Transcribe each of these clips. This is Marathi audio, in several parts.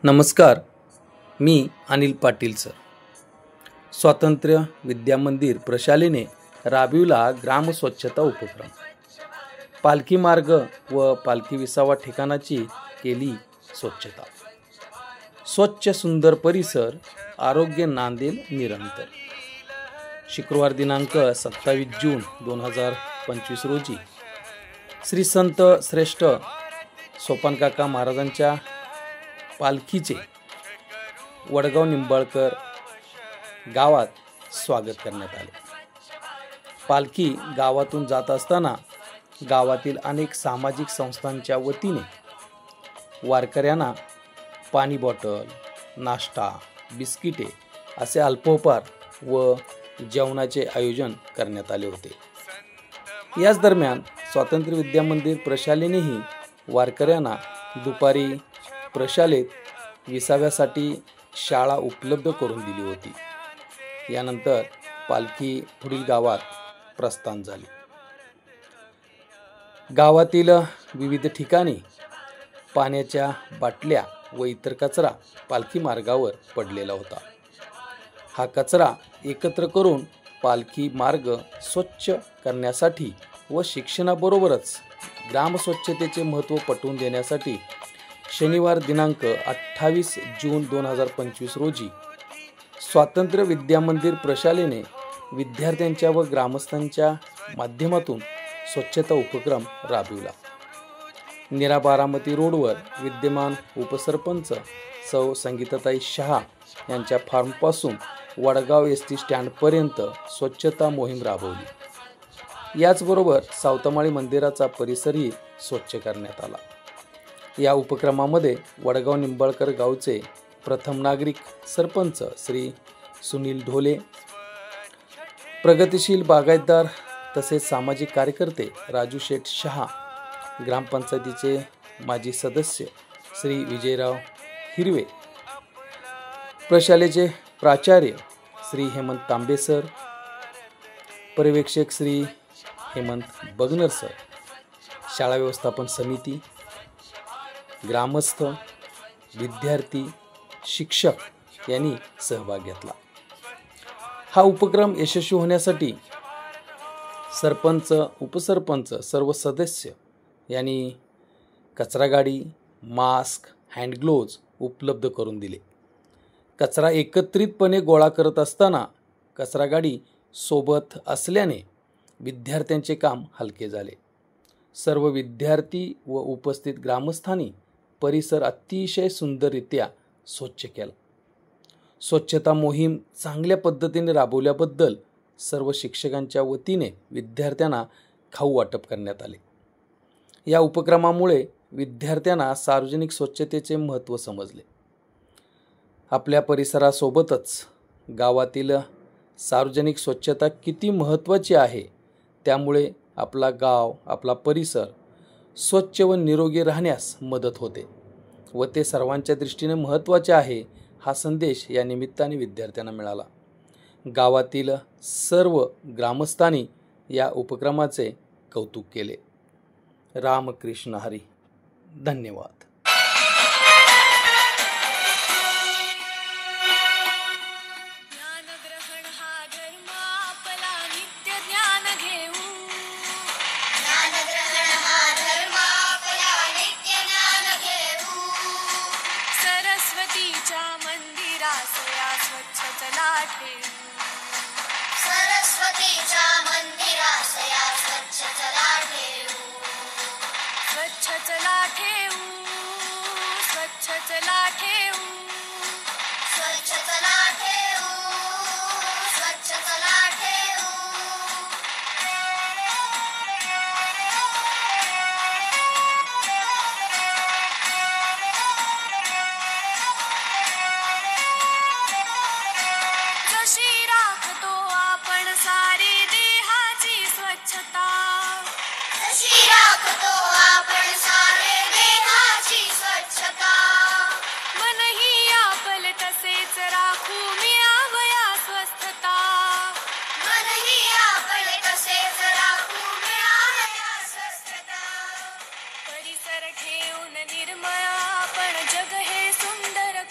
नमस्कार. मी अनिल पाटील सर. स्वातंत्र्य विद्यामंदिर प्रशालेने राबविला ग्राम स्वच्छता उपक्रम. पालखी मार्ग व पालखी विसावा ठिकाणाची केली स्वच्छता. स्वच्छ सुंदर परिसर, आरोग्य नांदेल निरंतर. शुक्रवार दिनांक 27 जून 2025 रोजी श्री संत श्रेष्ठ सोपानकाका महाराजांच्या पालखीचे वडगाव निंबाळकर गावात स्वागत करण्यात आले. पालखी गावातून जात असताना गावातील अनेक सामाजिक संस्थांच्या वतीने वारकऱ्यांना पाणी बॉटल, नाश्ता, बिस्किटे असे अल्पोपहार व जेवणाचे आयोजन करण्यात आले होते. याच दरम्यान स्वातंत्र्य विद्यामंदिर प्रशालेनेही वारकऱ्यांना दुपारी प्रशालेत विसाव्यासाठी शाळा उपलब्ध करून दिली होती. यानंतर पालखी पुढील गावात प्रस्थान झाली. गावातील विविध ठिकाणी पाण्याच्या बाटल्या व इतर कचरा पालखी मार्गावर पडलेला होता. हा कचरा एकत्र करून पालखी मार्ग स्वच्छ करण्यासाठी व शिक्षणाबरोबरच ग्रामस्वच्छतेचे महत्त्व पटवून देण्यासाठी शनिवार दिनांक 28 जून 2025 रोजी स्वातंत्र्य विद्यामंदिर प्रशालेने विद्यार्थ्यांच्या व ग्रामस्थांच्या माध्यमातून स्वच्छता उपक्रम राबविला. नीरा बारामती रोडवर विद्यमान उपसरपंच सौ संगीताताई शहा यांच्या फार्मपासून वडगाव एसटी स्टँडपर्यंत स्वच्छता मोहीम राबवली. याचबरोबर सावतामाळी मंदिराचा परिसरही स्वच्छ करण्यात आला. या उपक्रमामध्ये वडगाव निंबाळकर गावचे प्रथम नागरिक सरपंच श्री सुनील ढोले, प्रगतिशील बागायतदार तसेच सामाजिक कार्यकर्ते राजू शेठ शहा, ग्रामपंचायतीचे माजी सदस्य श्री विजयराव हिरवे, प्रशालेचे प्राचार्य श्री हेमंत तांबे सर, पर्यवेक्षक श्री हेमंत बगनर सर, शाळा व्यवस्थापन समिती, ग्रामस्थ, विद्यार्थी, शिक्षक यांनी सहभाग घेतला. हा उपक्रम यशस्वी होण्यासाठी सरपंच, उपसरपंच, सर्व सदस्य यांनी कचरा गाडी, मास्क, हँड ग्लोव्ज उपलब्ध करून दिले. कचरा एकत्रितपणे गोळा करत असताना कचरा गाडी सोबत असल्याने विद्यार्थ्यांचे काम हलके झाले. सर्व विद्यार्थी व उपस्थित ग्रामस्थांनी परिसर अतिशय सुंदररित्या स्वच्छ केला. स्वच्छता मोहीम चांगल्या पद्धतीने राबवल्याबद्दल सर्व शिक्षकांच्या वतीने विद्यार्थ्यांना खाऊ वाटप करण्यात आले. या उपक्रमामुळे विद्यार्थ्यांना सार्वजनिक स्वच्छतेचे महत्त्व समजले. आपल्या परिसरासोबतच गावातील सार्वजनिक स्वच्छता किती महत्त्वाची आहे, त्यामुळे आपला गाव, आपला परिसर स्वच्छ व निरोगी राहण्यास मदत होते व ते सर्वांच्या दृष्टीने महत्त्वाचे आहे, हा संदेश या निमित्ताने विद्यार्थ्यांना मिळाला. गावातील सर्व ग्रामस्थांनी या उपक्रमाचे कौतुक केले. रामकृष्ण हरी. धन्यवाद. सरस्वतीच्या मंदिरासया स्वच्छ चला ठेवू. सरस्वतीच्या मंदिरासया स्वच्छ चला ठेवू. स्वच्छ चला ठेवू. स्वच्छ चला ठेवू. स्वच्छ चला ठेवू. स्वच्छ चला ठेवू. जशी राखतो आपण सारी देहाची स्वच्छता. जशी राखतो आपण सारे देहाची स्वच्छता. मनही आपले तसेच राखू मिळावया स्वस्थता. मनही आपले तसेच राखू मिळावया स्वस्थता. परिसर ठेवून निर्मळ आपण जग हे सुंदर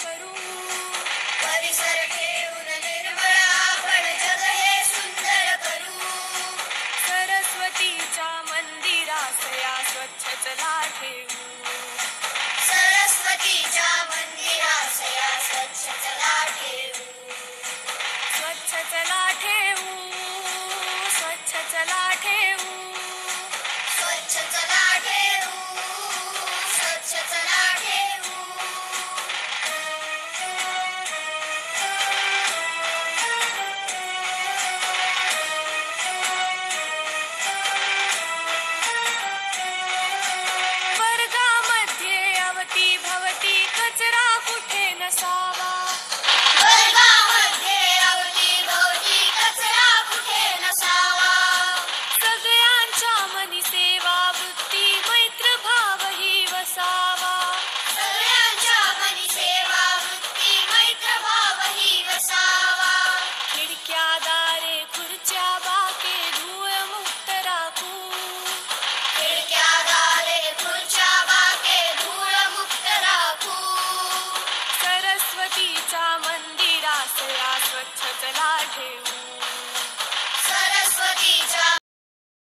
असावा. वर्गामध्ये अवतीभोवती कचरा कुठे नसावा. सगळ्यांच्या मनी सेवा वृत्ती मैत्र भाव ही वसावा. सगळ्यांच्या मनी सेवा वृत्ती मैत्र भाव ही वसावा. खिडक्या दारे खुर्च्या बाके धूळ मुक्त राखू. खिडक्या दारे खुर्च्या बाके धूळ मुक्त राखू. सरस्वतीच्या मंदिरास या स्वच्छता ठेवू.